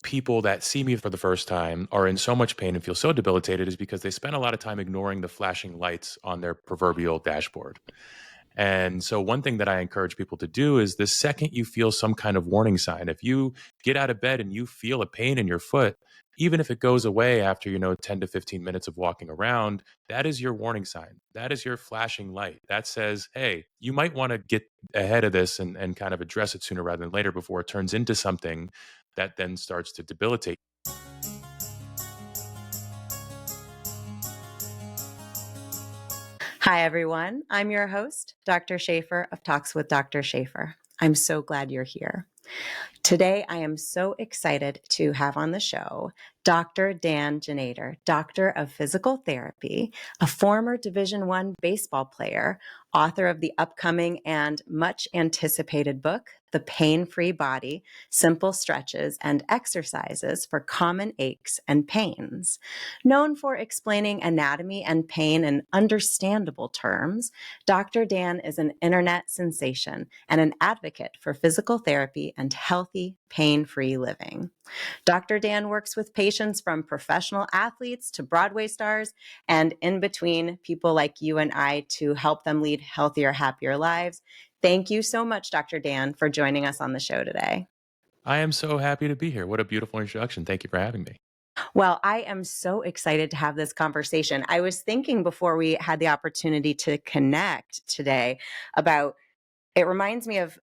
people that see me for the first time are in so much pain and feel so debilitated is because they spend a lot of time ignoring the flashing lights on their proverbial dashboard. And so one thing that I encourage people to do is the second you feel some kind of warning sign, if you get out of bed and you feel a pain in your foot, even if it goes away after, 10 to 15 minutes of walking around, that is your warning sign. That is your flashing light. That says, hey, you might want to get ahead of this and kind of address it sooner rather than later before it turns into something that then starts to debilitate. Hi, everyone. I'm your host, Dr. Shafer of Talks with Dr. Shafer. I'm so glad you're here. Today, I am so excited to have on the show Dr. Dan Ginader, Doctor of Physical Therapy, a former Division I baseball player, author of the upcoming and much anticipated book, The Pain-Free Body, Simple Stretches and Exercises for Common Aches and Pains. Known for explaining anatomy and pain in understandable terms, Dr. Dan is an internet sensation and an advocate for physical therapy and healthy, pain-free living. Dr. Dan works with patients from professional athletes to Broadway stars and in between people like you and I to help them lead healthier, happier lives. Thank you so much, Dr. Dan, for joining us on the show today. I am so happy to be here. What a beautiful introduction. Thank you for having me. Well, I am so excited to have this conversation. I was thinking before we had the opportunity to connect today about, it reminds me of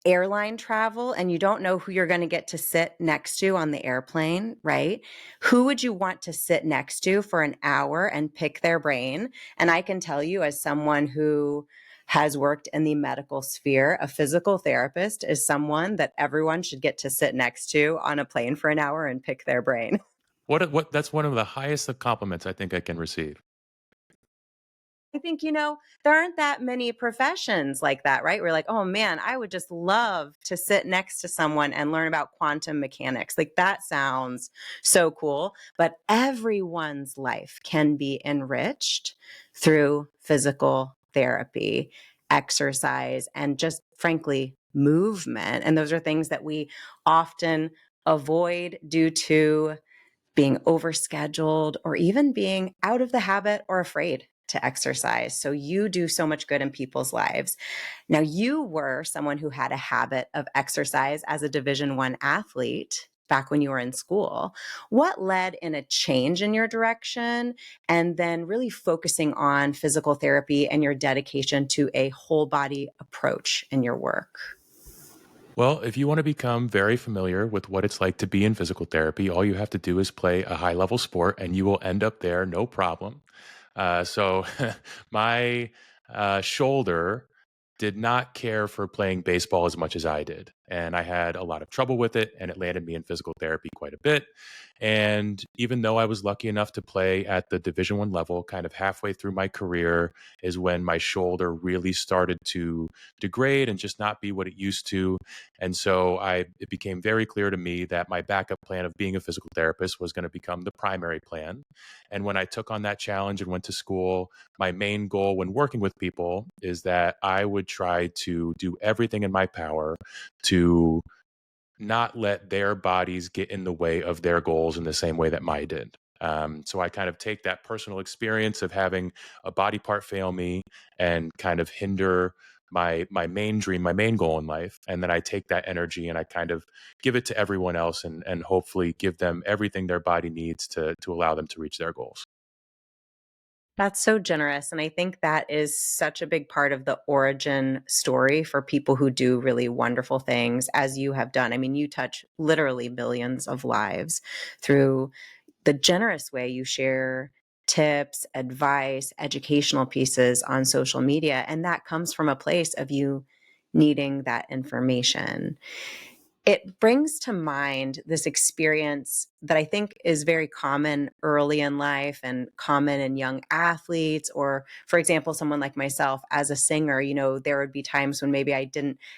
airline travel and you don't know who you're going to get to sit next to on the airplane, right? Who would you want to sit next to for an hour and pick their brain? And I can tell you, as someone who has worked in the medical sphere, a physical therapist is someone that everyone should get to sit next to on a plane for an hour and pick their brain. What that's one of the highest of compliments I think I can receive. I think, there aren't that many professions like that, right? We're like, oh man, I would just love to sit next to someone and learn about quantum mechanics. Like that sounds so cool. But everyone's life can be enriched through physical therapy, exercise, and just frankly, movement. And those are things that we often avoid due to being overscheduled or even being out of the habit or afraid to exercise. So you do so much good in people's lives. Now, you were someone who had a habit of exercise as a Division I athlete back when you were in school. What led in a change in your direction and then really focusing on physical therapy and your dedication to a whole body approach in your work? Well, if you want to become very familiar with what it's like to be in physical therapy, all you have to do is play a high level sport and you will end up there no problem. So my shoulder did not care for playing baseball as much as I did. And I had a lot of trouble with it, and it landed me in physical therapy quite a bit. And even though I was lucky enough to play at the Division I level, kind of halfway through my career is when my shoulder really started to degrade and just not be what it used to. And so it became very clear to me that my backup plan of being a physical therapist was going to become the primary plan. And when I took on that challenge and went to school, my main goal when working with people is that I would try to do everything in my power to not let their bodies get in the way of their goals in the same way that mine did. So I kind of take that personal experience of having a body part fail me and kind of hinder my main dream, my main goal in life. And then I take that energy and I kind of give it to everyone else and hopefully give them everything their body needs to allow them to reach their goals. That's so generous. And I think that is such a big part of the origin story for people who do really wonderful things, as you have done. I mean, you touch literally millions of lives through the generous way you share tips, advice, educational pieces on social media. And that comes from a place of you needing that information. It brings to mind this experience that I think is very common early in life and common in young athletes, or for example, someone like myself as a singer, there would be times when maybe I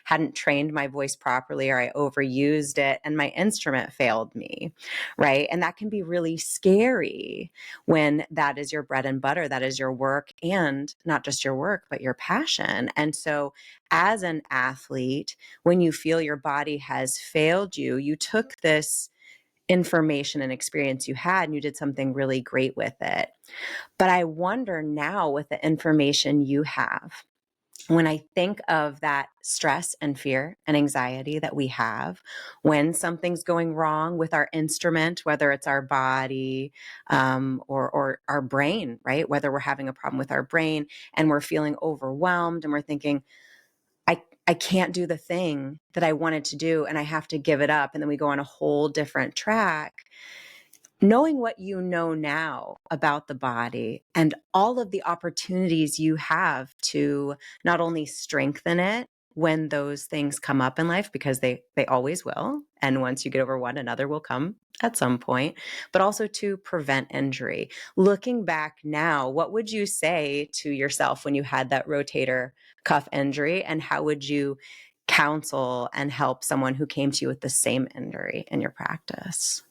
hadn't trained my voice properly or I overused it and my instrument failed me, right? And that can be really scary when that is your bread and butter, that is your work, and not just your work, but your passion. And so as an athlete, when you feel your body has failed you, you took this information and experience you had, and you did something really great with it. But I wonder now, with the information you have, when I think of that stress and fear and anxiety that we have when something's going wrong with our instrument, whether it's our body, or our brain, right? Whether we're having a problem with our brain and we're feeling overwhelmed and we're thinking, I can't do the thing that I wanted to do and I have to give it up. And then we go on a whole different track. Knowing what you know now about the body and all of the opportunities you have to not only strengthen it when those things come up in life, because they always will, and once you get over one, another will come at some point, but also to prevent injury. Looking back now, what would you say to yourself when you had that rotator cuff injury, and how would you counsel and help someone who came to you with the same injury in your practice?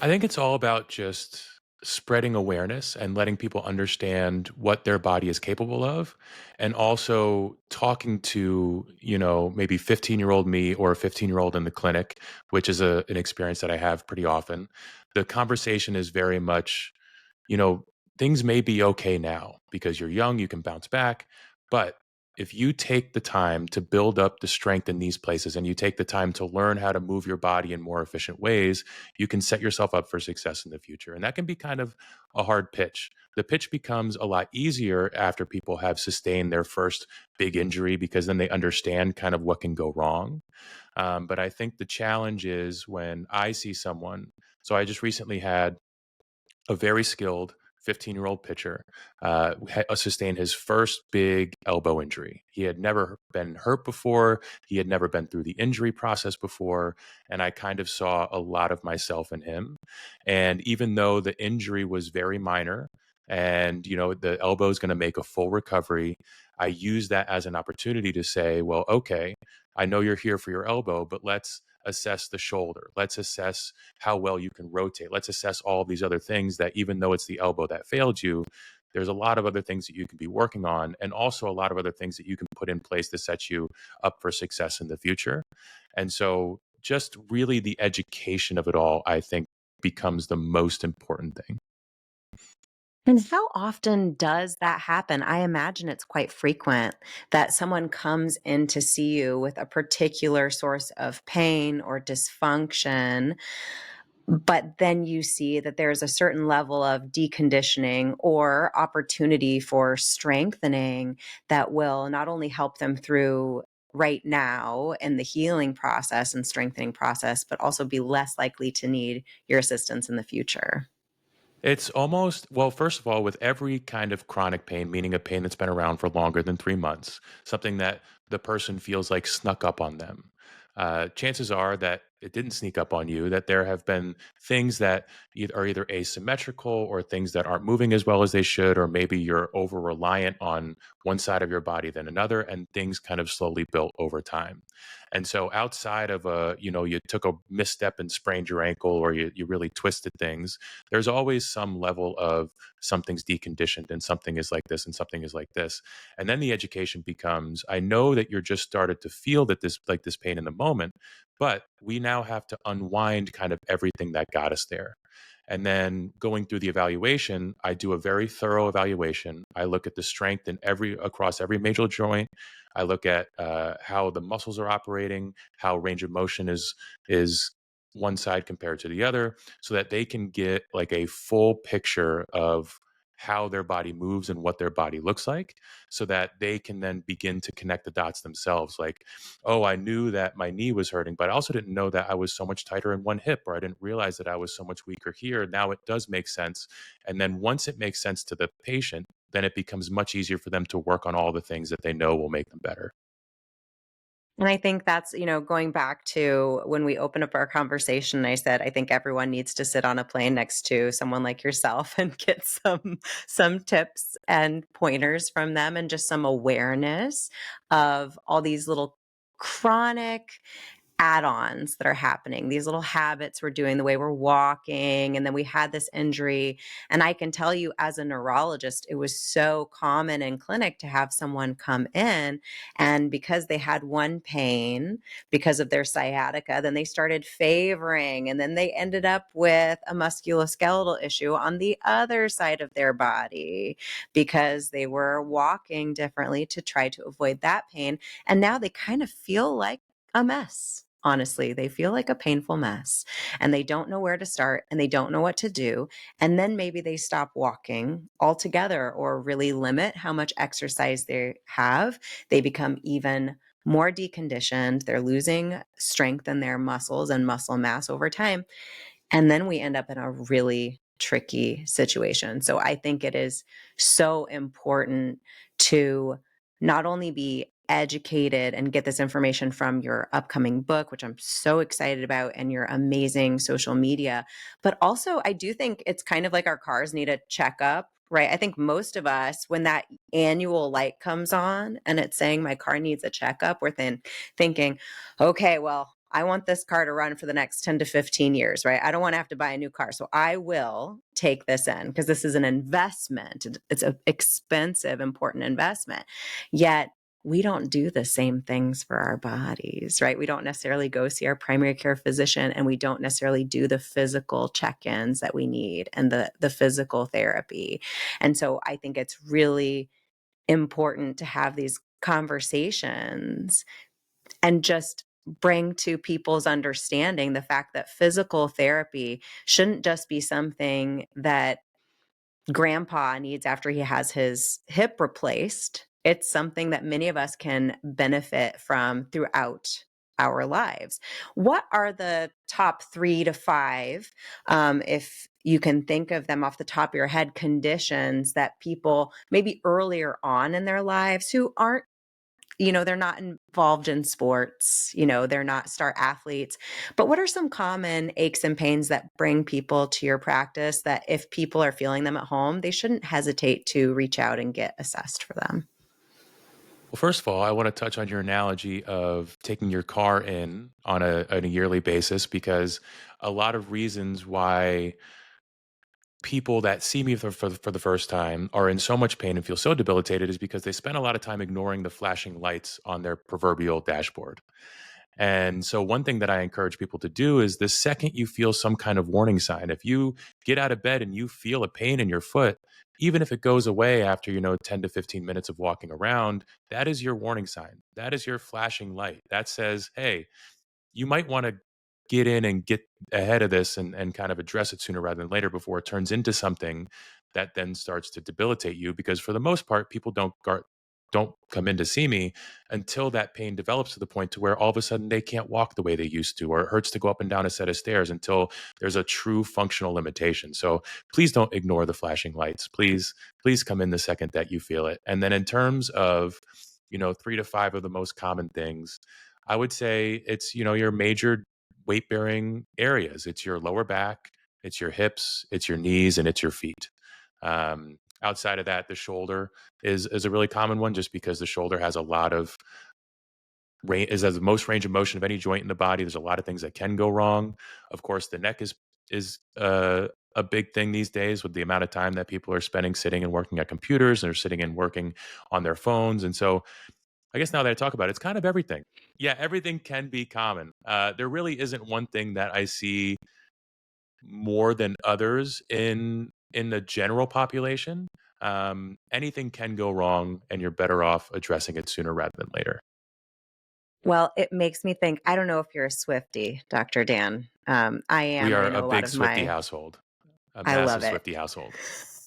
I think it's all about just spreading awareness and letting people understand what their body is capable of, and also talking to, maybe 15-year-old me or a 15-year-old in the clinic, which is an experience that I have pretty often. The conversation is very much, you know, things may be okay now because you're young, you can bounce back. But if you take the time to build up the strength in these places and you take the time to learn how to move your body in more efficient ways, you can set yourself up for success in the future. And that can be kind of a hard pitch. The pitch becomes a lot easier after people have sustained their first big injury, because then they understand kind of what can go wrong. But I think the challenge is when I see someone. So I just recently had a very skilled 15-year-old pitcher sustained his first big elbow injury. He had never been hurt before. He had never been through the injury process before. And I kind of saw a lot of myself in him. And even though the injury was very minor and, the elbow is going to make a full recovery, I used that as an opportunity to say, well, okay, I know you're here for your elbow, but let's assess the shoulder. Let's assess how well you can rotate. Let's assess all of these other things that, even though it's the elbow that failed you, there's a lot of other things that you can be working on, and also a lot of other things that you can put in place to set you up for success in the future. And so just really the education of it all, I think, becomes the most important thing. And how often does that happen? I imagine it's quite frequent that someone comes in to see you with a particular source of pain or dysfunction, but then you see that there's a certain level of deconditioning or opportunity for strengthening that will not only help them through right now in the healing process and strengthening process, but also be less likely to need your assistance in the future. It's almost, well, first of all, with every kind of chronic pain, meaning a pain that's been around for longer than 3 months, something that the person feels like snuck up on them, chances are that it didn't sneak up on you, that there have been things that are either asymmetrical or things that aren't moving as well as they should, or maybe you're over reliant on one side of your body than another, and things kind of slowly built over time. And so outside of you took a misstep and sprained your ankle, or you really twisted things, there's always some level of something's deconditioned and something is like this and something is like this. And then the education becomes, I know that you're just started to feel that this pain in the moment, but we now have to unwind kind of everything that got us there. And then going through the evaluation, I do a very thorough evaluation. I look at the strength in across every major joint. I look at how the muscles are operating, how range of motion is one side compared to the other, so that they can get like a full picture of how their body moves and what their body looks like, so that they can then begin to connect the dots themselves. Like, oh, I knew that my knee was hurting, but I also didn't know that I was so much tighter in one hip, or I didn't realize that I was so much weaker here. Now it does make sense. And then once it makes sense to the patient, then it becomes much easier for them to work on all the things that they know will make them better. And I think that's, going back to when we opened up our conversation, I said, I think everyone needs to sit on a plane next to someone like yourself and get some tips and pointers from them, and just some awareness of all these little chronic add-ons that are happening, these little habits we're doing, the way we're walking, and then we had this injury. And I can tell you, as a neurologist, it was so common in clinic to have someone come in, and because they had one pain because of their sciatica, then they started favoring, and then they ended up with a musculoskeletal issue on the other side of their body because they were walking differently to try to avoid that pain. And now they kind of feel like a mess. Honestly, they feel like a painful mess, and they don't know where to start, and they don't know what to do. And then maybe they stop walking altogether or really limit how much exercise they have. They become even more deconditioned. They're losing strength in their muscles and muscle mass over time. And then we end up in a really tricky situation. So I think it is so important to not only be educated and get this information from your upcoming book, which I'm so excited about, and your amazing social media, but also I do think it's kind of like our cars need a checkup, right? I think most of us, when that annual light comes on and it's saying my car needs a checkup, we're thinking, okay, well, I want this car to run for the next 10 to 15 years, right? I don't want to have to buy a new car. So I will take this in because this is an investment. It's an expensive, important investment. Yet we don't do the same things for our bodies, right? We don't necessarily go see our primary care physician, and we don't necessarily do the physical check-ins that we need and the physical therapy. And so I think it's really important to have these conversations and just bring to people's understanding the fact that physical therapy shouldn't just be something that grandpa needs after he has his hip replaced. It's something that many of us can benefit from throughout our lives. What are the top 3 to 5, if you can think of them off the top of your head, conditions that people maybe earlier on in their lives who aren't, they're not involved in sports, they're not star athletes. But what are some common aches and pains that bring people to your practice that if people are feeling them at home, they shouldn't hesitate to reach out and get assessed for them? Well, first of all, I want to touch on your analogy of taking your car in on a yearly basis, because a lot of reasons why people that see me for the first time are in so much pain and feel so debilitated is because they spend a lot of time ignoring the flashing lights on their proverbial dashboard. And so, one thing that I encourage people to do is the second you feel some kind of warning sign, if you get out of bed and you feel a pain in your foot, even if it goes away after, 10 to 15 minutes of walking around, that is your warning sign. That is your flashing light. That says, hey, you might want to get in and get ahead of this and kind of address it sooner rather than later before it turns into something that then starts to debilitate you. Because for the most part, people don't come in to see me until that pain develops to the point to where all of a sudden they can't walk the way they used to, or it hurts to go up and down a set of stairs until there's a true functional limitation. So please don't ignore the flashing lights. Please come in the second that you feel it. And then in terms of, 3 to 5 of the most common things, I would say it's, your major weight bearing areas. It's your lower back, it's your hips, it's your knees, and it's your feet. Outside of that, the shoulder is a really common one, just because the shoulder has a lot of has the most range of motion of any joint in the body. There's a lot of things that can go wrong. Of course, the neck is a big thing these days with the amount of time that people are spending sitting and working at computers, and they're sitting and working on their phones. And so I guess now that I talk about it, it's kind of everything. Yeah, everything can be common. There really isn't one thing that I see more than others in the general population. Anything can go wrong, and you're better off addressing it sooner rather than later. Well, it makes me think, I don't know if you're a Swiftie, Dr. Dan. I We am, and are I a know a lot big of Swifty my, household, a I massive love it. Swifty household.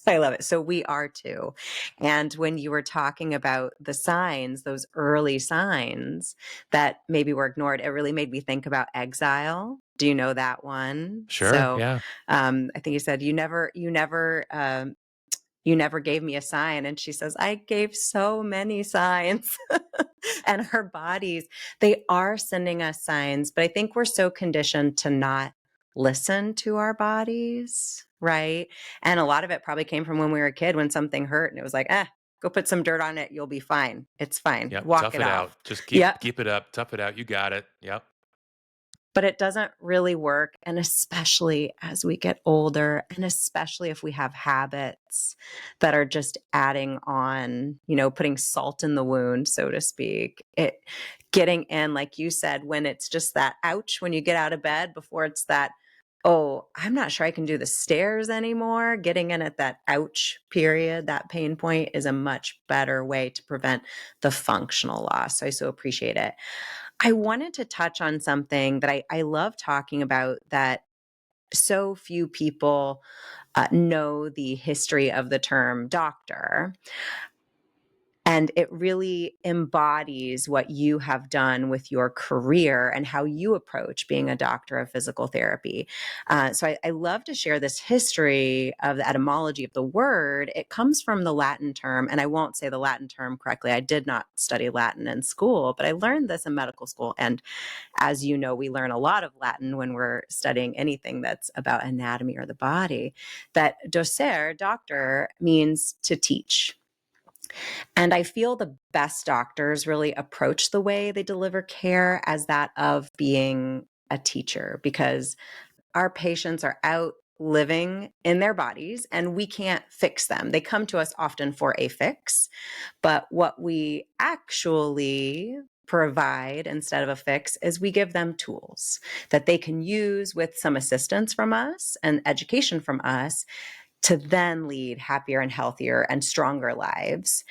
I love it. So we are too. And when you were talking about the signs, those early signs that maybe were ignored, it really made me think about exile. Do you know that one? Sure, So yeah. I think you said, you never gave me a sign. And she says, I gave so many signs. And her bodies, they are sending us signs, but I think we're so conditioned to not listen to our bodies, right? And a lot of it probably came from when we were a kid, when something hurt and it was like, go put some dirt on it. You'll be fine. It's fine. Yep, Walk tough it it off. out. Just Yep. keep it up. Tough it out. You got it. Yep. but it doesn't really work. And especially as we get older, and especially if we have habits that are just adding on, putting salt in the wound, so to speak, getting in, like you said, when it's just that ouch when you get out of bed before it's that, oh, I'm not sure I can do the stairs anymore. Getting in at that ouch period, that pain point, is a much better way to prevent the functional loss. So I so appreciate it. I wanted to touch on something that I love talking about, that so few people know the history of the term doctor. And it really embodies what you have done with your career and how you approach being a doctor of physical therapy. So I love to share this history of the etymology of the word. It comes from the Latin term, and I won't say the Latin term correctly. I did not study Latin in school, but I learned this in medical school. And as you know, we learn a lot of Latin when we're studying anything that's about anatomy or the body. That docere, doctor, means to teach. And I feel the best doctors really approach the way they deliver care as that of being a teacher, because our patients are out living in their bodies and we can't fix them. They come to us often for a fix, but what we actually provide instead of a fix is we give them tools that they can use with some assistance from us and education from us to then lead happier and healthier and stronger lives.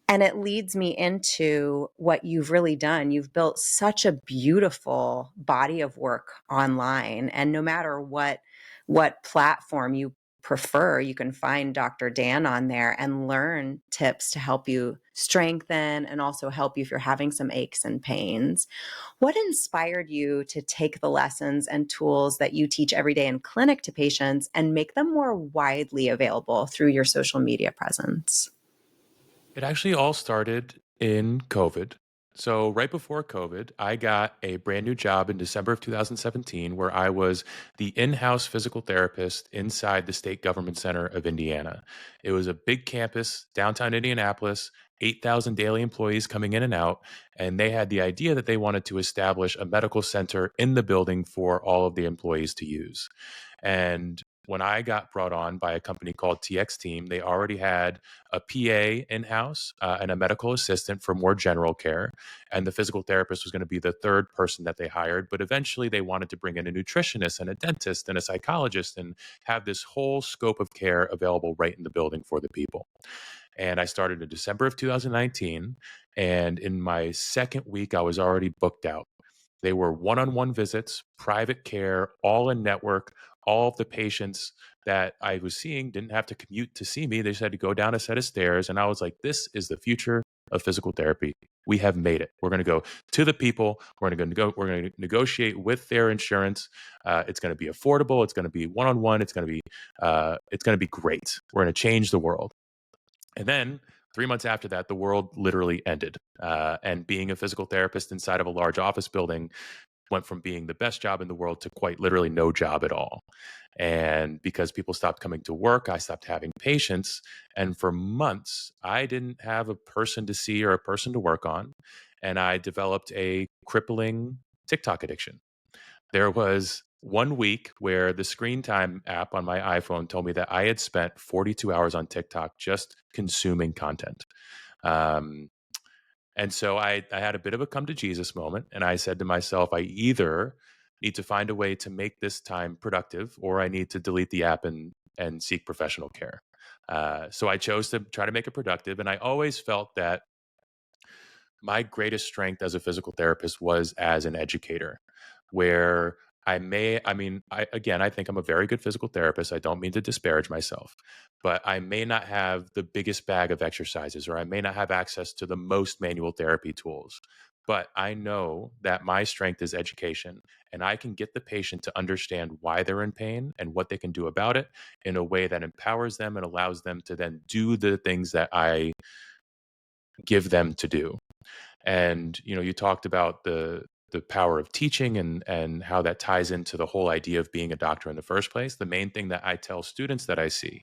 And it leads me into what you've really done. You've built such a beautiful body of work online. And no matter what platform you prefer, you can find Dr. Dan on there and learn tips to help you strengthen and also help you if you're having some aches and pains. What inspired you to take the lessons and tools that you teach every day in clinic to patients and make them more widely available through your social media presence? It actually all started in COVID. So, right before COVID, I got a brand new job in December of 2017 where I was the in house physical therapist inside the state government center of Indiana. It was a big campus, downtown Indianapolis, 8,000 daily employees coming in and out. And they had the idea that they wanted to establish a medical center in the building for all of the employees to use. And when I got brought on by a company called TX Team, they already had a PA in house and a medical assistant for more general care. And the physical therapist was going to be the third person that they hired. But eventually, they wanted to bring in a nutritionist and a dentist and a psychologist and have this whole scope of care available right in the building for the people. And I started in December of 2019. And in my second week, I was already booked out. They were one on one visits, private care, all in network. All of the patients that I was seeing didn't have to commute to see me. They just had to go down a set of stairs. And I was like, this is the future of physical therapy. We have made it. We're going to go to the people. We're going to go. We're going to negotiate with their insurance. It's going to be affordable. It's going to be one on one. It's going to be. It's going to be great. We're going to change the world. And then 3 months after that, the world literally ended. And being a physical therapist inside of a large office building went from being the best job in the world to quite literally no job at all. And because people stopped coming to work, I stopped having patients. And for months, I didn't have a person to see or a person to work on. And I developed a crippling TikTok addiction. There was 1 week where the screen time app on my iPhone told me that I had spent 42 hours on TikTok just consuming content. Um, and so I had a bit of a come to Jesus moment. And I said to myself, I either need to find a way to make this time productive or I need to delete the app and seek professional care. So I chose to try to make it productive. And I always felt that my greatest strength as a physical therapist was as an educator, where I think I'm a very good physical therapist. I don't mean to disparage myself, but I may not have the biggest bag of exercises or I may not have access to the most manual therapy tools. But I know that my strength is education and I can get the patient to understand why they're in pain and what they can do about it in a way that empowers them and allows them to then do the things that I give them to do. And you talked about the power of teaching and how that ties into the whole idea of being a doctor in the first place. The main thing that I tell students that I see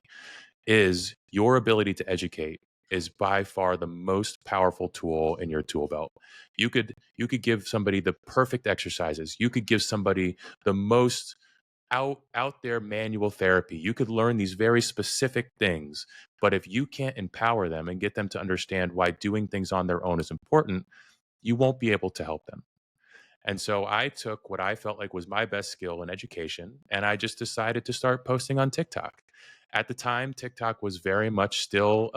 is your ability to educate is by far the most powerful tool in your tool belt. You could give somebody the perfect exercises. You could give somebody the most out there manual therapy. You could learn these very specific things, but if you can't empower them and get them to understand why doing things on their own is important, you won't be able to help them. And so I took what I felt like was my best skill in education, and I just decided to start posting on TikTok. At the time, TikTok was very much still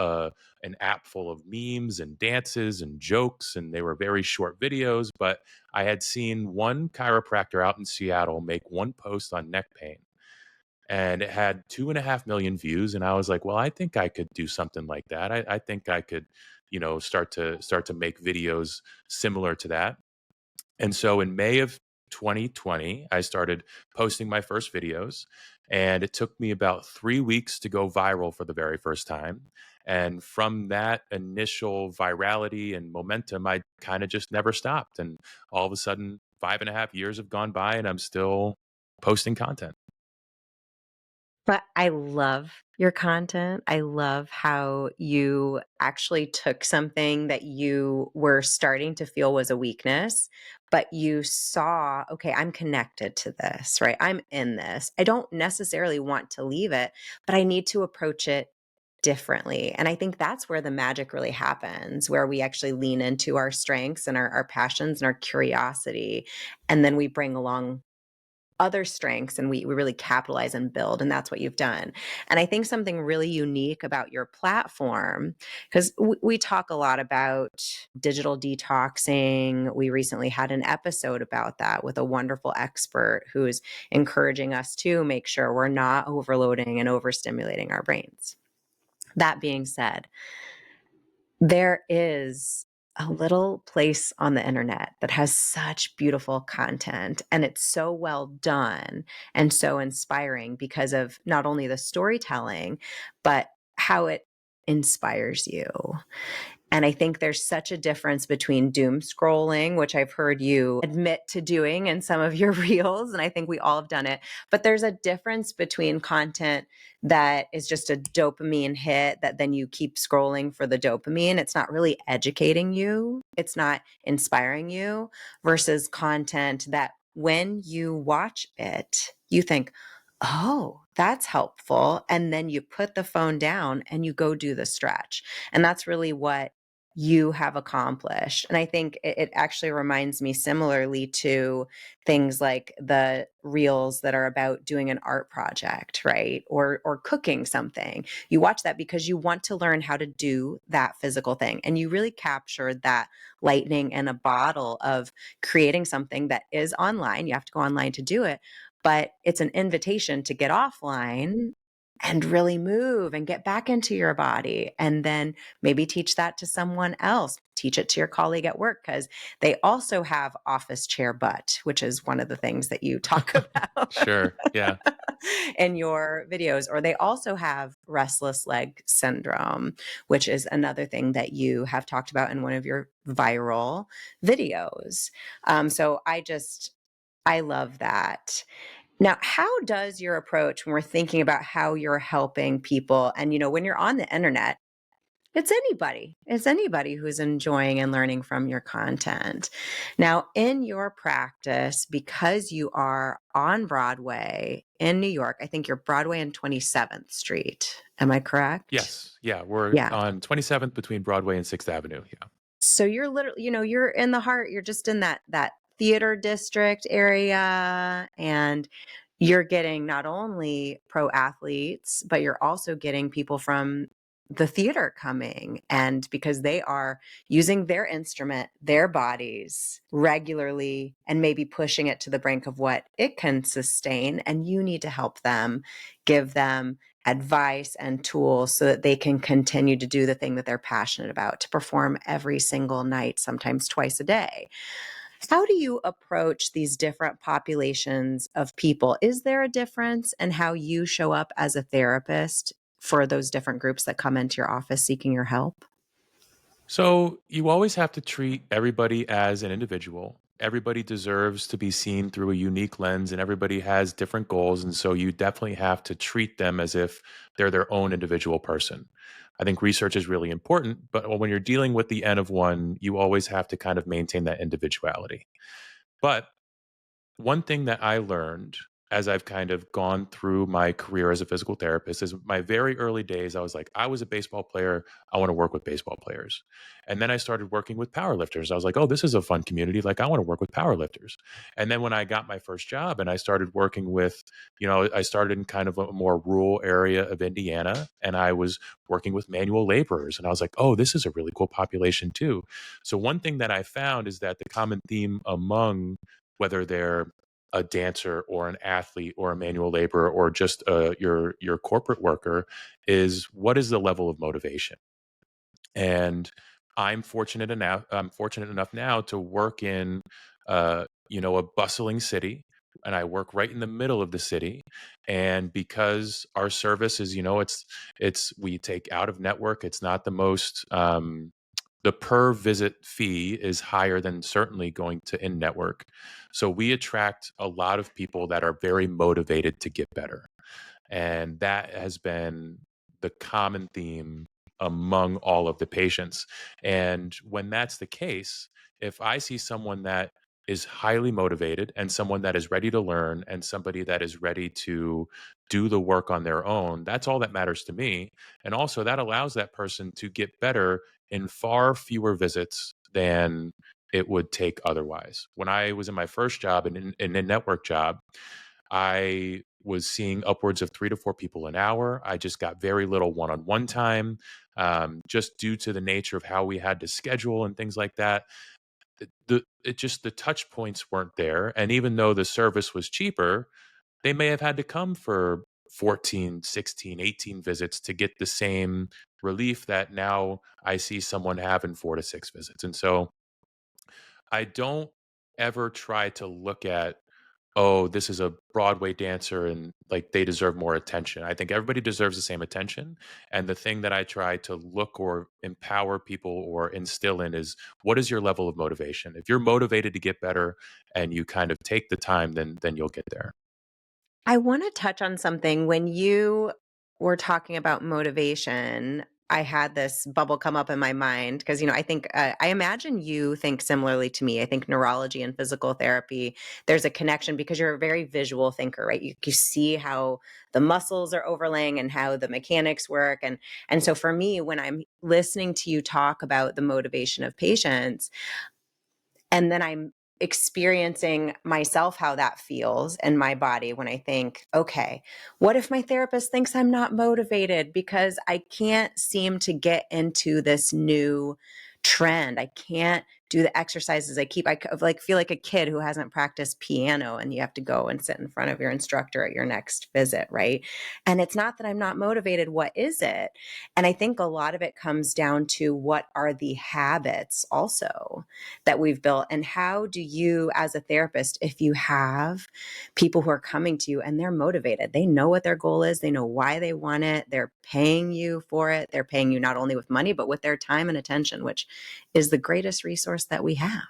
an app full of memes and dances and jokes, and they were very short videos. But I had seen one chiropractor out in Seattle make one post on neck pain, and it had 2.5 million views. And I was like, well, I think I could do something like that. I think I could, start to make videos similar to that. And so in May of 2020, I started posting my first videos, and it took me about 3 weeks to go viral for the very first time. And from that initial virality and momentum, I kind of just never stopped. And all of a sudden, 5.5 years have gone by, and I'm still posting content. But I love your content. I love how you actually took something that you were starting to feel was a weakness, but you saw, okay, I'm connected to this, right? I'm in this. I don't necessarily want to leave it, but I need to approach it differently. And I think that's where the magic really happens, where we actually lean into our strengths and our passions and our curiosity. And then we bring along other strengths and we really capitalize and build. And that's what you've done. And I think something really unique about your platform, because we talk a lot about digital detoxing. We recently had an episode about that with a wonderful expert who's encouraging us to make sure we're not overloading and overstimulating our brains. That being said, there is a little place on the internet that has such beautiful content, and it's so well done and so inspiring because of not only the storytelling, but how it inspires you. And I think there's such a difference between doom scrolling, which I've heard you admit to doing in some of your reels. And I think we all have done it. But there's a difference between content that is just a dopamine hit that then you keep scrolling for the dopamine. It's not really educating you, it's not inspiring you, versus content that when you watch it, you think, oh, that's helpful. And then you put the phone down and you go do the stretch. And that's really what you have accomplished. And I think it actually reminds me similarly to things like the reels that are about doing an art project, right? Or cooking something. You watch that because you want to learn how to do that physical thing. And you really captured that lightning in a bottle of creating something that is online. You have to go online to do it, but it's an invitation to get offline and really move and get back into your body. And then maybe teach that to someone else, teach it to your colleague at work, because they also have office chair butt, which is one of the things that you talk about Sure. Yeah. in your videos. Or they also have restless leg syndrome, which is another thing that you have talked about in one of your viral videos. So I love that. Now, how does your approach when we're thinking about how you're helping people? And, when you're on the internet, it's anybody who's enjoying and learning from your content. Now, in your practice, because you are on Broadway in New York, I think you're Broadway and 27th Street. Am I correct? Yes. Yeah. We're Yeah. on 27th between Broadway and 6th Avenue. Yeah. So you're literally, you're in the heart, you're just in that theater district area, and you're getting not only pro athletes, but you're also getting people from the theater coming, and because they are using their instrument, their bodies regularly, and maybe pushing it to the brink of what it can sustain, and you need to help them, give them advice and tools so that they can continue to do the thing that they're passionate about, to perform every single night, sometimes twice a day. How do you approach these different populations of people? Is there a difference in how you show up as a therapist for those different groups that come into your office seeking your help? So you always have to treat everybody as an individual. Everybody deserves to be seen through a unique lens, and everybody has different goals. And so you definitely have to treat them as if they're their own individual person. I think research is really important, but when you're dealing with the N of one, you always have to kind of maintain that individuality. But one thing that I learned as I've kind of gone through my career as a physical therapist is my very early days, I was like, I was a baseball player. I want to work with baseball players. And then I started working with powerlifters. I was like, oh, this is a fun community. Like, I want to work with powerlifters. And then when I got my first job and I started working with, I started in kind of a more rural area of Indiana and I was working with manual laborers. And I was like, oh, this is a really cool population too. So one thing that I found is that the common theme among whether they're a dancer or an athlete or a manual laborer or just your corporate worker is what is the level of motivation. And I'm fortunate enough now to work in a bustling city, and I work right in the middle of the city. And because our service is, it's we take out of network, it's not the most the per visit fee is higher than certainly going to in network. So we attract a lot of people that are very motivated to get better. And that has been the common theme among all of the patients. And when that's the case, if I see someone that is highly motivated and someone that is ready to learn and somebody that is ready to do the work on their own, that's all that matters to me. And also, that allows that person to get better in far fewer visits than it would take otherwise. When I was in my first job, in a network job, I was seeing upwards of 3 to 4 people an hour. I just got very little one-on-one time, just due to the nature of how we had to schedule and things like that. The touch points weren't there, and even though the service was cheaper, they may have had to come for 14, 16, 18 visits to get the same relief that now I see someone have in 4 to 6 visits. And so I don't ever try to look at, oh, this is a Broadway dancer and like they deserve more attention. I think everybody deserves the same attention. And the thing that I try to look or empower people or instill in is, what is your level of motivation? If you're motivated to get better and you kind of take the time, then you'll get there. I want to touch on something. When you were talking about motivation, I had this bubble come up in my mind because, I think, I imagine you think similarly to me. I think neurology and physical therapy, there's a connection because you're a very visual thinker, right? You see how the muscles are overlaying and how the mechanics work. And so for me, when I'm listening to you talk about the motivation of patients, and then I'm experiencing myself how that feels in my body when I think, okay, what if my therapist thinks I'm not motivated because I can't seem to get into this new trend? I can't do the exercises I feel like a kid who hasn't practiced piano and you have to go and sit in front of your instructor at your next visit, right? And it's not that I'm not motivated. What is it? And I think a lot of it comes down to what are the habits also that we've built, and how do you as a therapist, if you have people who are coming to you and they're motivated, they know what their goal is, they know why they want it, they're paying you for it, they're paying you not only with money but with their time and attention, which is the greatest resource that we have,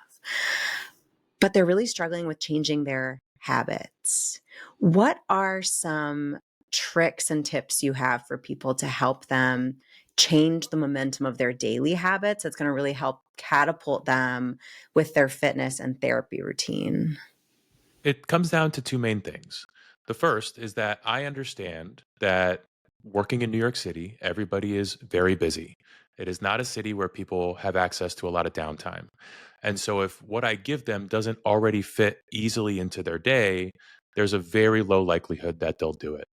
but they're really struggling with changing their habits. What are some tricks and tips you have for people to help them change the momentum of their daily habits that's going to really help catapult them with their fitness and therapy routine? It comes down to two main things. The first is that I understand that working in New York City, everybody is very busy. It is not a city where people have access to a lot of downtime. And so, if what I give them doesn't already fit easily into their day, there's a very low likelihood that they'll do it.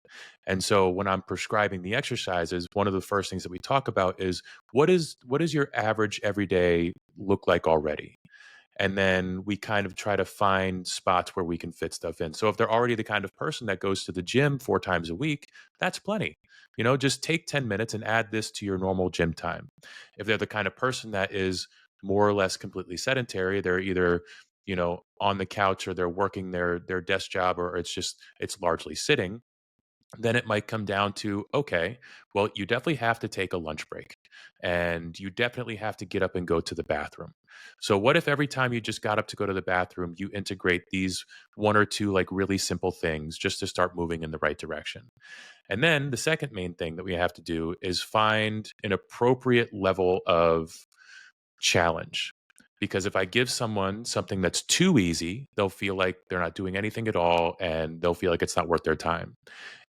And so, when I'm prescribing the exercises, one of the first things that we talk about is what is your average everyday look like already? And then we kind of try to find spots where we can fit stuff in. So if they're already the kind of person that goes to the gym 4 times a week, that's plenty. Just take 10 minutes and add this to your normal gym time. If they're the kind of person that is more or less completely sedentary, they're either, on the couch or they're working their desk job or it's largely sitting, then it might come down to, okay, well, you definitely have to take a lunch break and you definitely have to get up and go to the bathroom. So, what if every time you just got up to go to the bathroom, you integrate these one or two like really simple things just to start moving in the right direction? And then the second main thing that we have to do is find an appropriate level of challenge. Because if I give someone something that's too easy, they'll feel like they're not doing anything at all and they'll feel like it's not worth their time.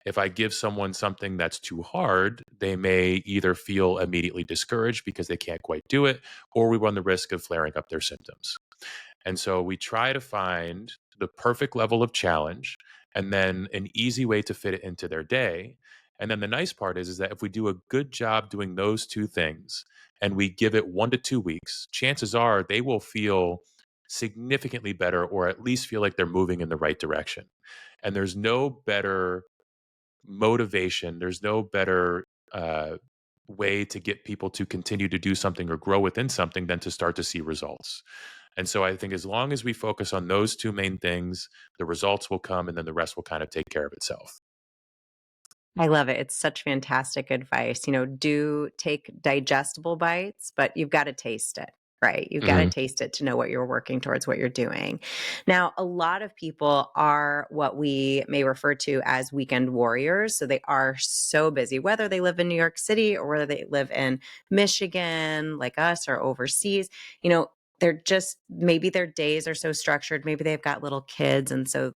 If I give someone something that's too hard, they may either feel immediately discouraged because they can't quite do it, or we run the risk of flaring up their symptoms. And so we try to find the perfect level of challenge and then an easy way to fit it into their day. And then the nice part is that if we do a good job doing those two things and we give it 1 to 2 weeks, chances are they will feel significantly better or at least feel like they're moving in the right direction. And there's no better motivation, there's no better way to get people to continue to do something or grow within something than to start to see results. And so I think as long as we focus on those two main things, the results will come and then the rest will kind of take care of itself. I love it. It's such fantastic advice. Do take digestible bites, but you've got to taste it, right? You've got to Hmm. taste it to know what you're working towards, what you're doing. Now, a lot of people are what we may refer to as weekend warriors. So they are so busy, whether they live in New York City or whether they live in Michigan, like us, or overseas. They're just, maybe their days are so structured. Maybe they've got little kids. And so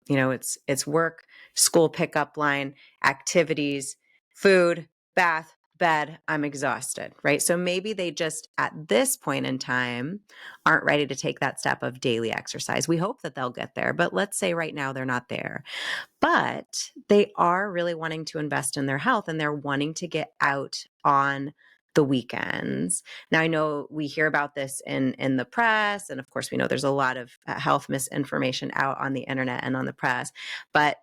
it's work, school pickup line, activities, food, bath, bed. I'm exhausted, right? So maybe they just at this point in time aren't ready to take that step of daily exercise. We hope that they'll get there, but let's say right now they're not there. But they are really wanting to invest in their health and they're wanting to get out on the weekends. Now I know we hear about this in the press, and of course we know there's a lot of health misinformation out on the internet and on the press, but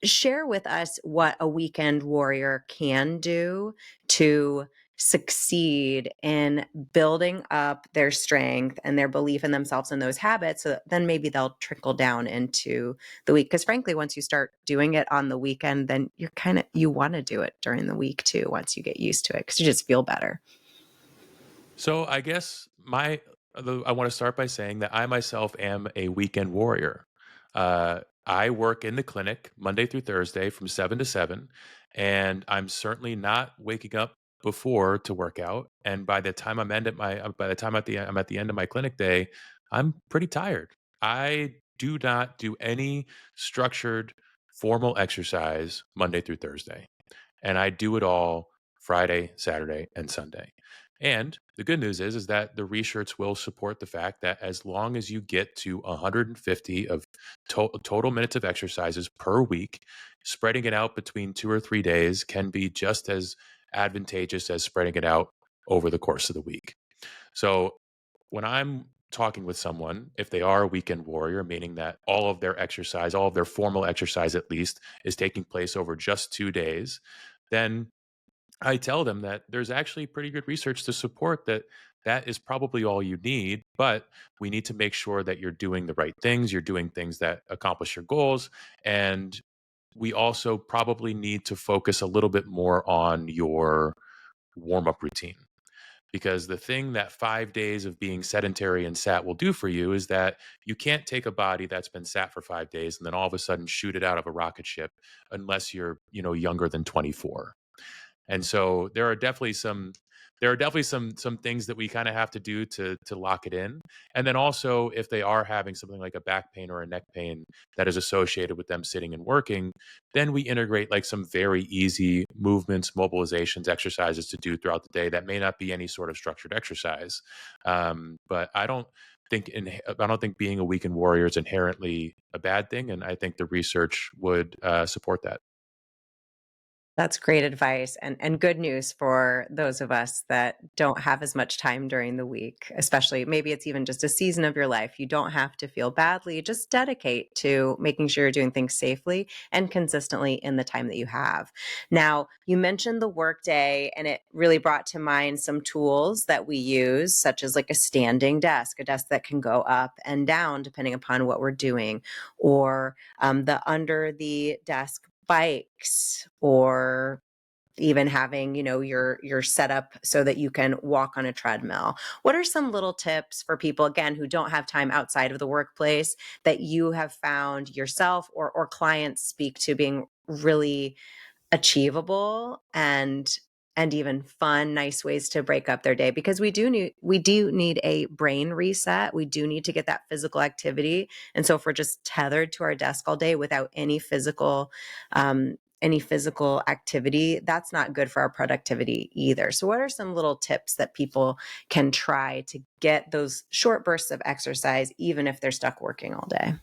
share with us what a weekend warrior can do to succeed in building up their strength and their belief in themselves and those habits, so that then maybe they'll trickle down into the week. Because frankly, once you start doing it on the weekend, then you want to do it during the week too, once you get used to it, because you just feel better. So I guess I want to start by saying that I myself am a weekend warrior. I work in the clinic Monday through Thursday from 7 to 7, and I'm certainly not waking up before to work out. And by the time by the time I'm at the end of my clinic day, I'm pretty tired. I do not do any structured formal exercise Monday through Thursday, and I do it all Friday, Saturday, and Sunday. And the good news is that the research will support the fact that as long as you get to 150 of total minutes of exercises per week, spreading it out between 2 or 3 days can be just as advantageous as spreading it out over the course of the week. So when I'm talking with someone, if they are a weekend warrior, meaning that all of their exercise, all of their formal exercise at least, is taking place over just 2 days, then I tell them that there's actually pretty good research to support that that is probably all you need, but we need to make sure that you're doing the right things, you're doing things that accomplish your goals, and we also probably need to focus a little bit more on your warm up routine. Because the thing that 5 days of being sedentary and sat will do for you is that you can't take a body that's been sat for 5 days and then all of a sudden shoot it out of a rocket ship unless you're, younger than 24. And so there are definitely some things that we kind of have to do to lock it in. And then also if they are having something like a back pain or a neck pain that is associated with them sitting and working, then we integrate like some very easy movements, mobilizations, exercises to do throughout the day that may not be any sort of structured exercise. But I don't think being a weekend warrior is inherently a bad thing, and I think the research would support that. That's great advice and good news for those of us that don't have as much time during the week, especially maybe it's even just a season of your life. You don't have to feel badly. Just dedicate to making sure you're doing things safely and consistently in the time that you have. Now, you mentioned the workday, and it really brought to mind some tools that we use, such as like a standing desk, a desk that can go up and down depending upon what we're doing, or the under the desk bikes, or even having, your setup so that you can walk on a treadmill. What are some little tips for people, again, who don't have time outside of the workplace, that you have found yourself or clients speak to being really achievable and even fun, nice ways to break up their day? Because we do need a brain reset. We do need to get that physical activity. And so if we're just tethered to our desk all day without any physical activity, that's not good for our productivity either. So what are some little tips that people can try to get those short bursts of exercise, even if they're stuck working all day?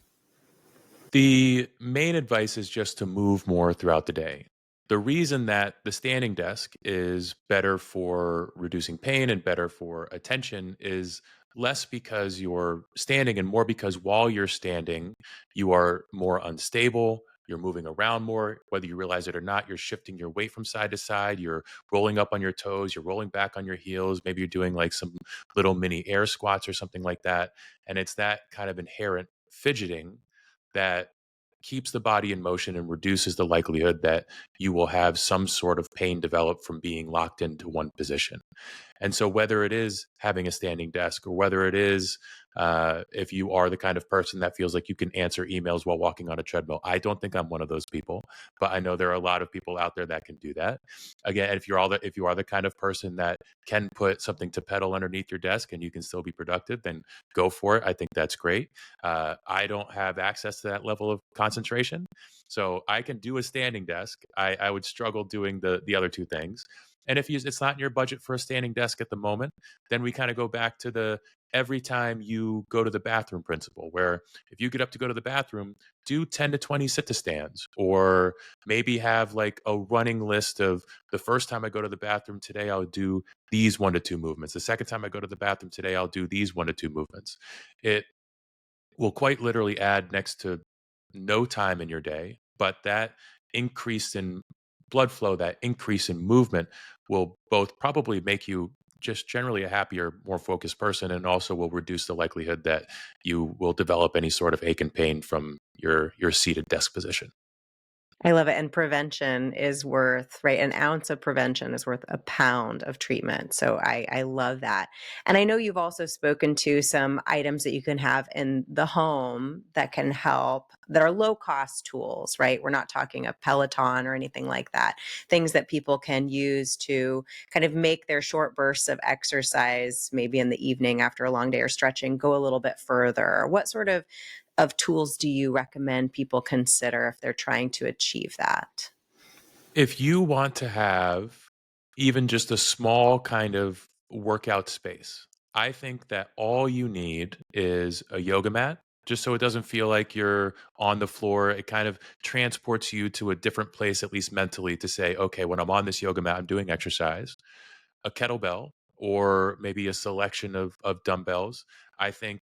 The main advice is just to move more throughout the day. The reason that the standing desk is better for reducing pain and better for attention is less because you're standing and more because while you're standing, you are more unstable. You're moving around more, whether you realize it or not. You're shifting your weight from side to side. You're rolling up on your toes. You're rolling back on your heels. Maybe you're doing like some little mini air squats or something like that. And it's that kind of inherent fidgeting that keeps the body in motion and reduces the likelihood that you will have some sort of pain develop from being locked into one position. And so, whether it is having a standing desk or whether it is if you are the kind of person that feels like you can answer emails while walking on a treadmill, I don't think I'm one of those people, but I know there are a lot of people out there that can do that. Again, if you are the kind of person that can put something to pedal underneath your desk and you can still be productive, then go for it. I think that's great. I don't have access to that level of concentration, so I can do a standing desk. I would struggle doing the other two things. And if it's not in your budget for a standing desk at the moment, then we kind of go back to the every time you go to the bathroom principle, where if you get up to go to the bathroom, do 10 to 20 sit to stands, or maybe have like a running list of the first time I go to the bathroom today, I'll do these 1 to 2 movements. The second time I go to the bathroom today, I'll do these 1 to 2 movements. It will quite literally add next to no time in your day, but that increase in blood flow, that increase in movement will both probably make you just generally a happier, more focused person, and also will reduce the likelihood that you will develop any sort of ache and pain from your seated desk position. I love it. And prevention is worth, right? An ounce of prevention is worth a pound of treatment. So I love that. And I know you've also spoken to some items that you can have in the home that can help, that are low cost tools, right? We're not talking a Peloton or anything like that. Things that people can use to kind of make their short bursts of exercise, maybe in the evening after a long day or stretching, go a little bit further. What sort of tools do you recommend people consider if they're trying to achieve that? If you want to have even just a small kind of workout space, I think that all you need is a yoga mat, just so it doesn't feel like you're on the floor. It kind of transports you to a different place, at least mentally, to say, okay, when I'm on this yoga mat, I'm doing exercise, a kettlebell, or maybe a selection of dumbbells. I think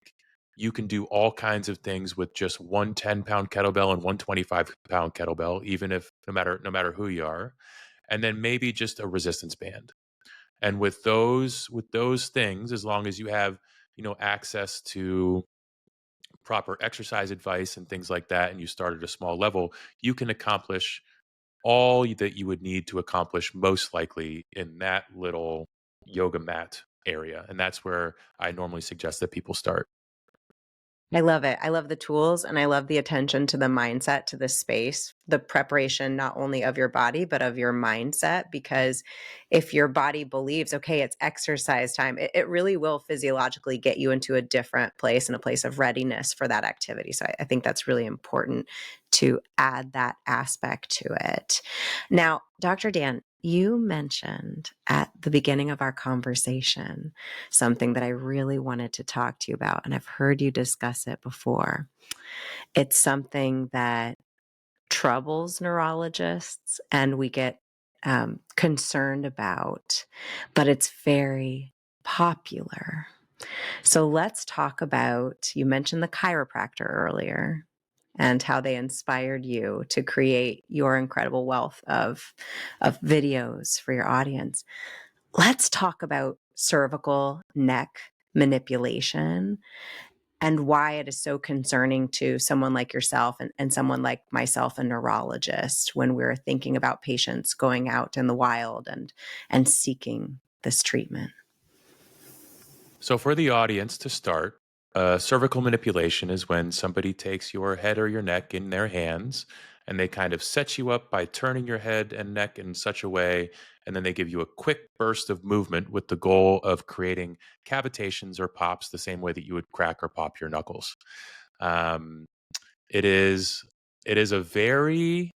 you can do all kinds of things with just one 10-pound kettlebell and one 25-pound kettlebell, even if no matter who you are, and then maybe just a resistance band. And with those things, as long as you have access to proper exercise advice and things like that, and you start at a small level, you can accomplish all that you would need to accomplish most likely in that little yoga mat area. And that's where I normally suggest that people start. I love it. I love the tools and I love the attention to the mindset, to the space, the preparation not only of your body, but of your mindset. Because if your body believes, okay, it's exercise time, it really will physiologically get you into a different place and a place of readiness for that activity. So I think that's really important to add that aspect to it. Now, Dr. Dan, you mentioned at the beginning of our conversation something that I really wanted to talk to you about, and I've heard you discuss it before. It's something that troubles neurologists, and we get concerned about, but it's very popular. So let's talk about, you mentioned the chiropractor earlier and how they inspired you to create your incredible wealth of videos for your audience. Let's talk about cervical neck manipulation. and why it is so concerning to someone like yourself and someone like myself, a neurologist, when we're thinking about patients going out in the wild and seeking this treatment. So, for the audience to start, cervical manipulation is when somebody takes your head or your neck in their hands and they kind of set you up by turning your head and neck in such a way, and then they give you a quick burst of movement with the goal of creating cavitations or pops the same way that you would crack or pop your knuckles. Um, it is it is a very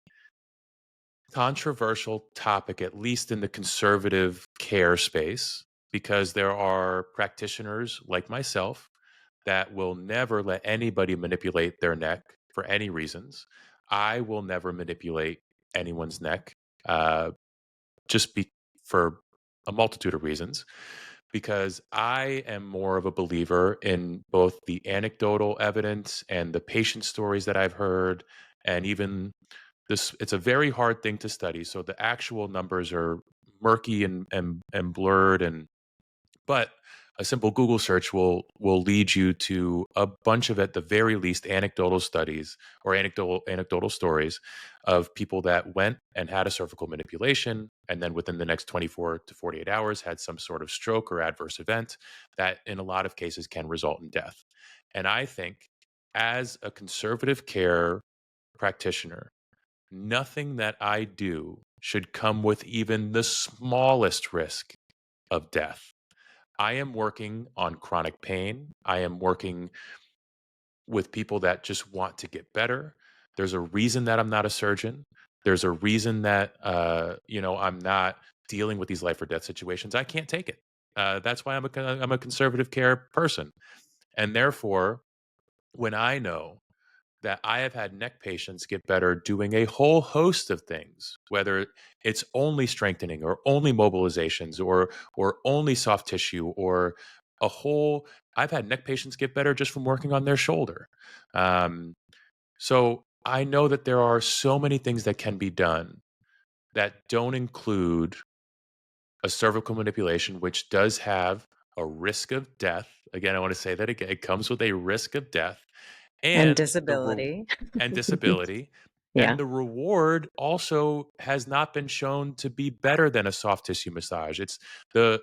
controversial topic, at least in the conservative care space, because there are practitioners like myself that will never let anybody manipulate their neck for any reasons. I will never manipulate anyone's neck, uh, just for a multitude of reasons, because I am more of a believer in both the anecdotal evidence and the patient stories that I've heard, and even this. It's a very hard thing to study, so the actual numbers are murky and blurred, and but a simple Google search will lead you to a bunch of, at the very least, anecdotal studies or anecdotal stories of people that went and had a cervical manipulation, and then within the next 24 to 48 hours had some sort of stroke or adverse event that in a lot of cases can result in death. And I think, as a conservative care practitioner, nothing that I do should come with even the smallest risk of death. I am working on chronic pain. I am working with people that just want to get better. There's a reason that I'm not a surgeon. There's a reason that I'm not dealing with these life or death situations. I can't take it. That's why I'm a conservative care person, and therefore, when I know that I have had neck patients get better doing a whole host of things, whether it's only strengthening or only mobilizations or only soft tissue or a whole. I've had neck patients get better just from working on their shoulder. Um, so I know that there are so many things that can be done that don't include a cervical manipulation, which does have a risk of death. Again, I want to say that again. It comes with a risk of death And and disability. and disability. Yeah. And the reward also has not been shown to be better than a soft tissue massage. It's a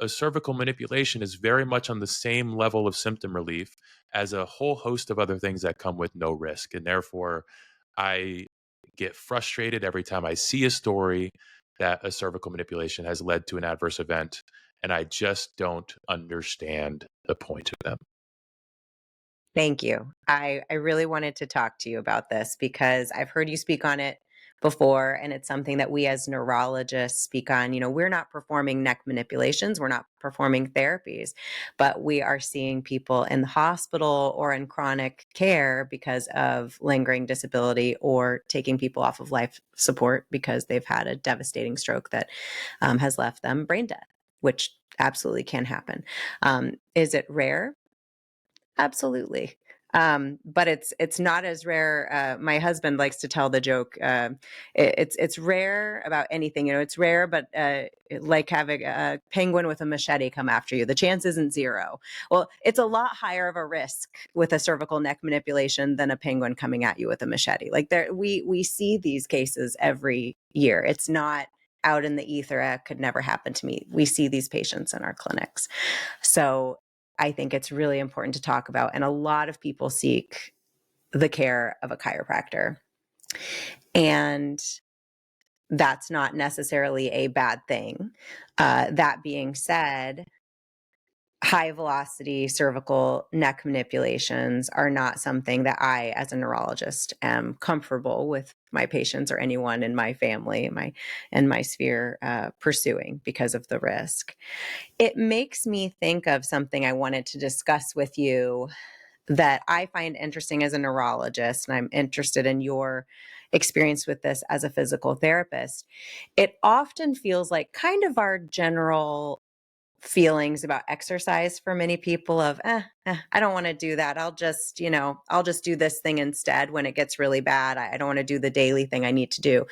cervical manipulation is very much on the same level of symptom relief as a whole host of other things that come with no risk. And therefore, I get frustrated every time I see a story that a cervical manipulation has led to an adverse event, and I just don't understand the point of them. Thank you. I really wanted to talk to you about this because I've heard you speak on it before, and it's something that we as neurologists speak on. You know, we're not performing neck manipulations, we're not performing therapies, but we are seeing people in the hospital or in chronic care because of lingering disability, or taking people off of life support because they've had a devastating stroke that has left them brain dead, which absolutely can happen. Is it rare? Absolutely. But it's not as rare. My husband likes to tell the joke. It's rare about anything. You know, it's rare, but like having a penguin with a machete come after you, the chance isn't zero. Well, it's a lot higher of a risk with a cervical neck manipulation than a penguin coming at you with a machete. Like we see these cases every year. It's not out in the ether. It could never happen to me. We see these patients in our clinics. So I think it's really important to talk about. And a lot of people seek the care of a chiropractor. And that's not necessarily a bad thing. That being said, high velocity cervical neck manipulations are not something that I, as a neurologist, am comfortable with my patients or anyone in my family, my sphere, pursuing because of the risk. It makes me think of something I wanted to discuss with you that I find interesting as a neurologist, and I'm interested in your experience with this as a physical therapist. It often feels like kind of our general feelings about exercise for many people of, I don't want to do that. I'll just do this thing instead when it gets really bad. I don't want to do the daily thing I need to do,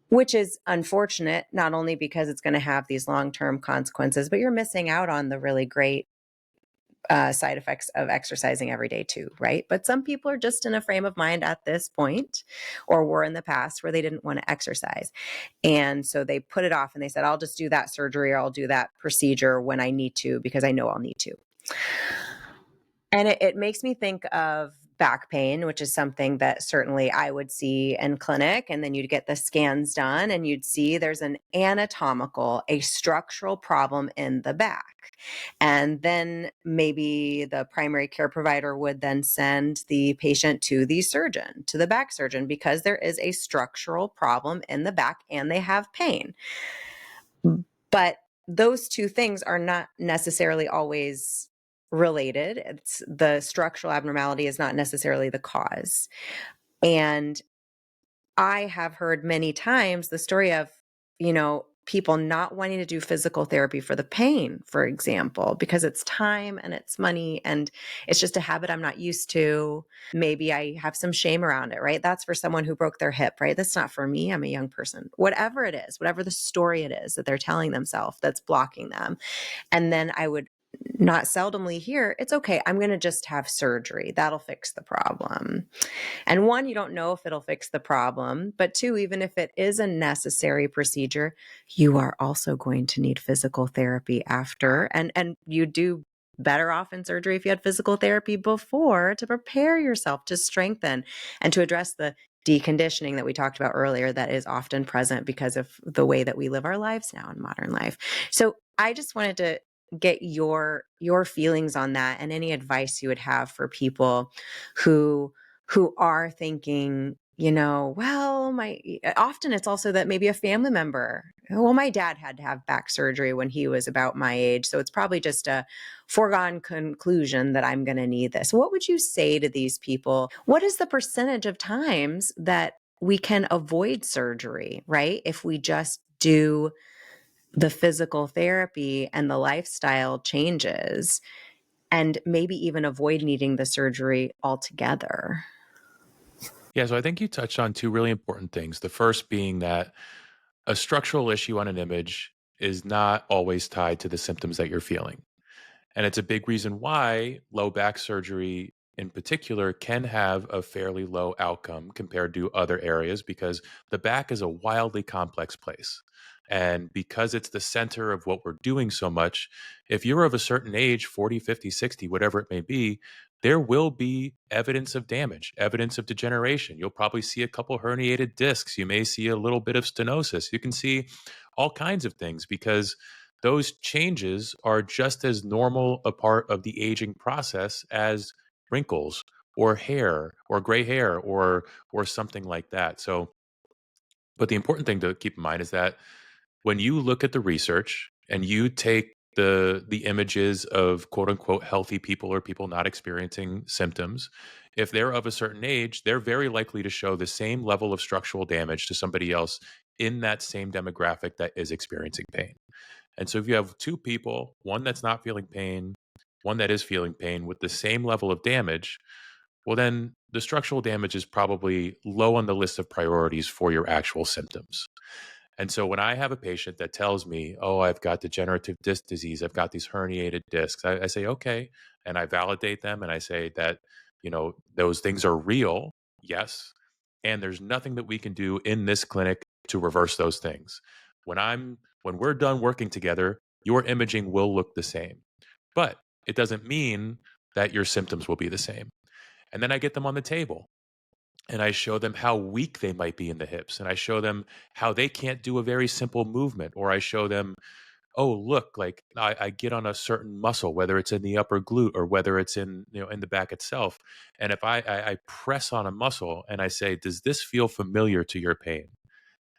which is unfortunate, not only because it's going to have these long-term consequences, but you're missing out on the really great side effects of exercising every day too, right? But some people are just in a frame of mind at this point, or were in the past, where they didn't want to exercise. And so they put it off and they said, I'll just do that surgery or I'll do that procedure when I need to, because I know I'll need to. And it makes me think of back pain, which is something that certainly I would see in clinic. And then you'd get the scans done and you'd see there's an anatomical, a structural problem in the back. And then maybe the primary care provider would then send the patient to the surgeon, to the back surgeon, because there is a structural problem in the back and they have pain. But those two things are not necessarily always related. It's the structural abnormality is not necessarily the cause. And I have heard many times the story of, people not wanting to do physical therapy for the pain, for example, because it's time and it's money and it's just a habit I'm not used to. Maybe I have some shame around it, right? That's for someone who broke their hip, right? That's not for me. I'm a young person. Whatever it is, whatever the story it is that they're telling themselves that's blocking them. And then I would not seldomly hear, it's okay, I'm going to just have surgery. That'll fix the problem. And one, you don't know if it'll fix the problem. But two, even if it is a necessary procedure, you are also going to need physical therapy after. And you do better off in surgery if you had physical therapy before, to prepare yourself, to strengthen and to address the deconditioning that we talked about earlier that is often present because of the way that we live our lives now in modern life. So I just wanted to get your feelings on that and any advice you would have for people who are thinking, well, often it's also that maybe a family member, well, my dad had to have back surgery when he was about my age, so it's probably just a foregone conclusion that I'm going to need this. What would you say to these people? What is the percentage of times that we can avoid surgery, right? If we just do the physical therapy and the lifestyle changes, and maybe even avoid needing the surgery altogether. Yeah, so I think you touched on two really important things. The first being that a structural issue on an image is not always tied to the symptoms that you're feeling. And it's a big reason why low back surgery in particular can have a fairly low outcome compared to other areas, because the back is a wildly complex place. And because it's the center of what we're doing so much, if you're of a certain age, 40, 50, 60, whatever it may be, there will be evidence of damage, evidence of degeneration. You'll probably see a couple herniated discs. You may see a little bit of stenosis. You can see all kinds of things, because those changes are just as normal a part of the aging process as wrinkles or hair or gray hair or something like that. So, but the important thing to keep in mind is that when you look at the research and you take the images of quote unquote healthy people or people not experiencing symptoms, if they're of a certain age, they're very likely to show the same level of structural damage to somebody else in that same demographic that is experiencing pain. And so if you have two people, one that's not feeling pain, one that is feeling pain with the same level of damage, well, then the structural damage is probably low on the list of priorities for your actual symptoms. And so when I have a patient that tells me, oh, I've got degenerative disc disease, I've got these herniated discs, I say, okay. And I validate them and I say that, those things are real. Yes. And there's nothing that we can do in this clinic to reverse those things. When we're done working together, your imaging will look the same, but it doesn't mean that your symptoms will be the same. And then I get them on the table and I show them how weak they might be in the hips. And I show them how they can't do a very simple movement. Or I show them, oh, look, like I get on a certain muscle, whether it's in the upper glute or whether it's in the back itself. And if I press on a muscle and I say, does this feel familiar to your pain?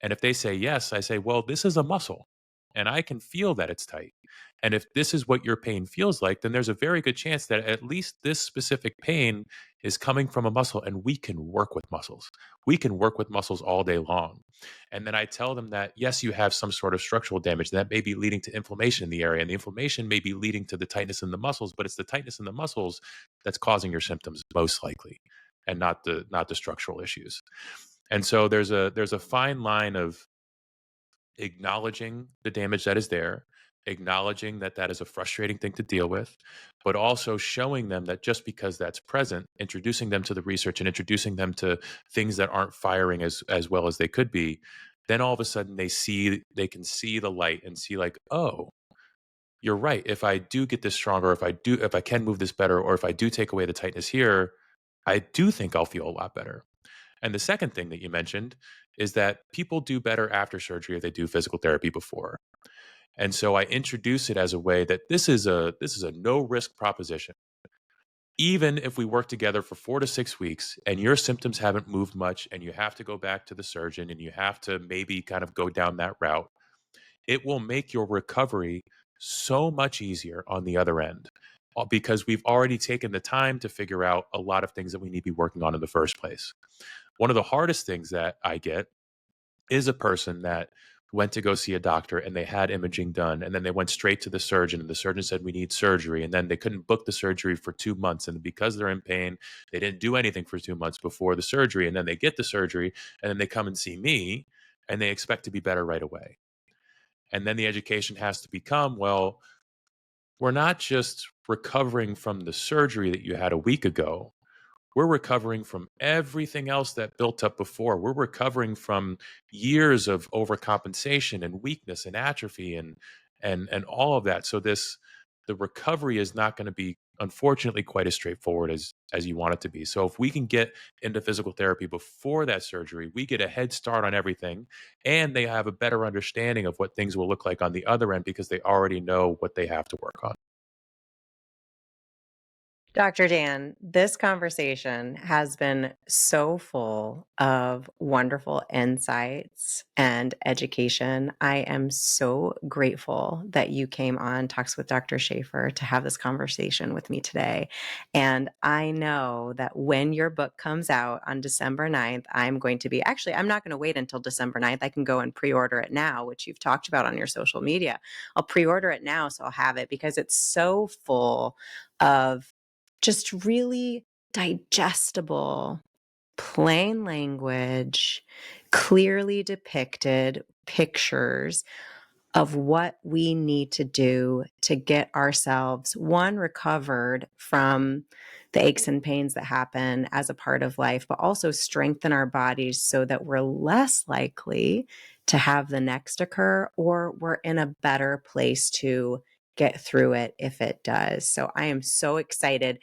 And if they say yes, I say, well, this is a muscle and I can feel that it's tight. And if this is what your pain feels like, then there's a very good chance that at least this specific pain is coming from a muscle, and we can work with muscles. We can work with muscles all day long. And then I tell them that, yes, you have some sort of structural damage that may be leading to inflammation in the area. And the inflammation may be leading to the tightness in the muscles, but it's the tightness in the muscles that's causing your symptoms most likely, and not the structural issues. And so there's a fine line of acknowledging the damage that is there, acknowledging that that is a frustrating thing to deal with, but also showing them that just because that's present, introducing them to the research and introducing them to things that aren't firing as well as they could be, then all of a sudden they can see the light and see like, oh, you're right. If I do get this stronger, if I can move this better, or if I do take away the tightness here, I do think I'll feel a lot better. And the second thing that you mentioned is that people do better after surgery if they do physical therapy before. And so I introduce it as a way that this is a no risk proposition. Even if we work together for 4 to 6 weeks and your symptoms haven't moved much and you have to go back to the surgeon and you have to maybe kind of go down that route, it will make your recovery so much easier on the other end, because we've already taken the time to figure out a lot of things that we need to be working on in the first place. One of the hardest things that I get is a person that went to go see a doctor and they had imaging done and then they went straight to the surgeon and the surgeon said we need surgery, and then they couldn't book the surgery for 2 months, and because they're in pain they didn't do anything for 2 months before the surgery, and then they get the surgery and then they come and see me and they expect to be better right away. And then the education has to become, well, we're not just recovering from the surgery that you had a week ago. We're recovering from everything else that built up before. We're recovering from years of overcompensation and weakness and atrophy and all of that. So the recovery is not going to be, unfortunately, quite as straightforward as you want it to be. So if we can get into physical therapy before that surgery, we get a head start on everything, and they have a better understanding of what things will look like on the other end because they already know what they have to work on. Dr. Dan, this conversation has been so full of wonderful insights and education. I am so grateful that you came on Talks with Dr. Shafer to have this conversation with me today. And I know that when your book comes out on December 9th, I'm going to be actually, I'm not going to wait until December 9th. I can go and pre order it now, which you've talked about on your social media. I'll pre order it now so I'll have it because it's so full of just really digestible, plain language, clearly depicted pictures of what we need to do to get ourselves, one, recovered from the aches and pains that happen as a part of life, but also strengthen our bodies so that we're less likely to have the next occur, or we're in a better place to get through it if it does. So I am so excited.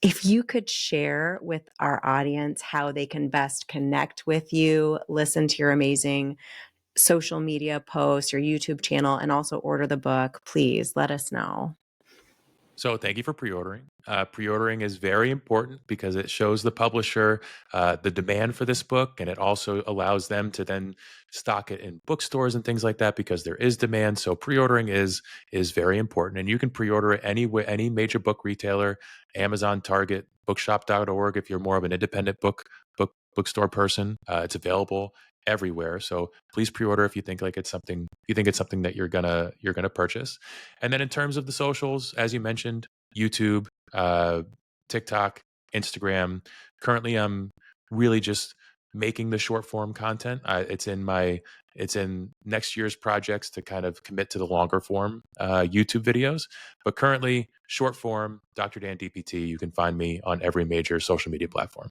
If you could share with our audience how they can best connect with you, listen to your amazing social media posts, your YouTube channel, and also order the book, please let us know. So thank you for pre-ordering. Pre-ordering is very important because it shows the publisher the demand for this book, and it also allows them to then stock it in bookstores and things like that because there is demand. So pre-ordering is very important, and you can pre-order it any major book retailer, Amazon, Target, Bookshop.org. If you're more of an independent bookstore person, it's available everywhere. So please pre-order if you think like it's something that you're gonna purchase. And then in terms of the socials, as you mentioned, YouTube, TikTok, Instagram. Currently, I'm really just making the short form content. It's in next year's projects to kind of commit to the longer form YouTube videos. But currently, short form, Dr. Dan DPT. You can find me on every major social media platform.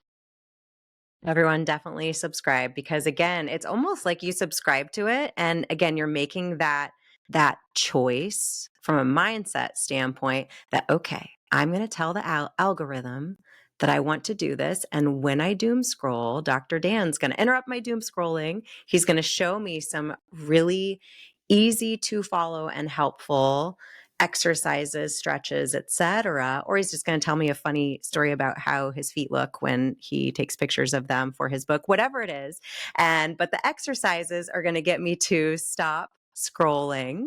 Everyone definitely subscribe because again, it's almost like you subscribe to it. And again, you're making that choice from a mindset standpoint that, okay, I'm going to tell the algorithm that I want to do this. And when I doom scroll, Dr. Dan's going to interrupt my doom scrolling. He's going to show me some really easy to follow and helpful exercises, stretches, etc. Or he's just going to tell me a funny story about how his feet look when he takes pictures of them for his book, whatever it is. But the exercises are going to get me to stop scrolling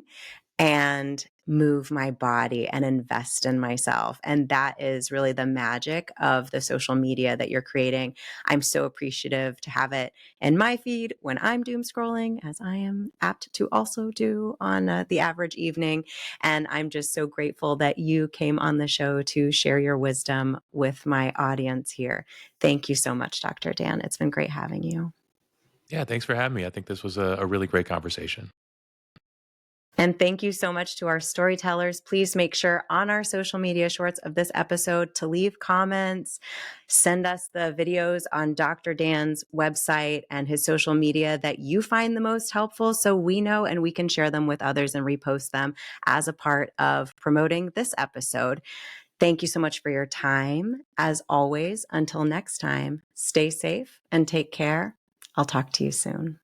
and move my body and invest in myself. And that is really the magic of the social media that you're creating. I'm so appreciative to have it in my feed when I'm doom scrolling, as I am apt to also do on the average evening. And I'm just so grateful that you came on the show to share your wisdom with my audience here. Thank you so much, Dr. Dan. It's been great having you. Yeah, thanks for having me. I think this was a really great conversation. And thank you so much to our storytellers. Please make sure on our social media shorts of this episode to leave comments, send us the videos on Dr. Dan's website and his social media that you find the most helpful so we know and we can share them with others and repost them as a part of promoting this episode. Thank you so much for your time. As always, until next time, stay safe and take care. I'll talk to you soon.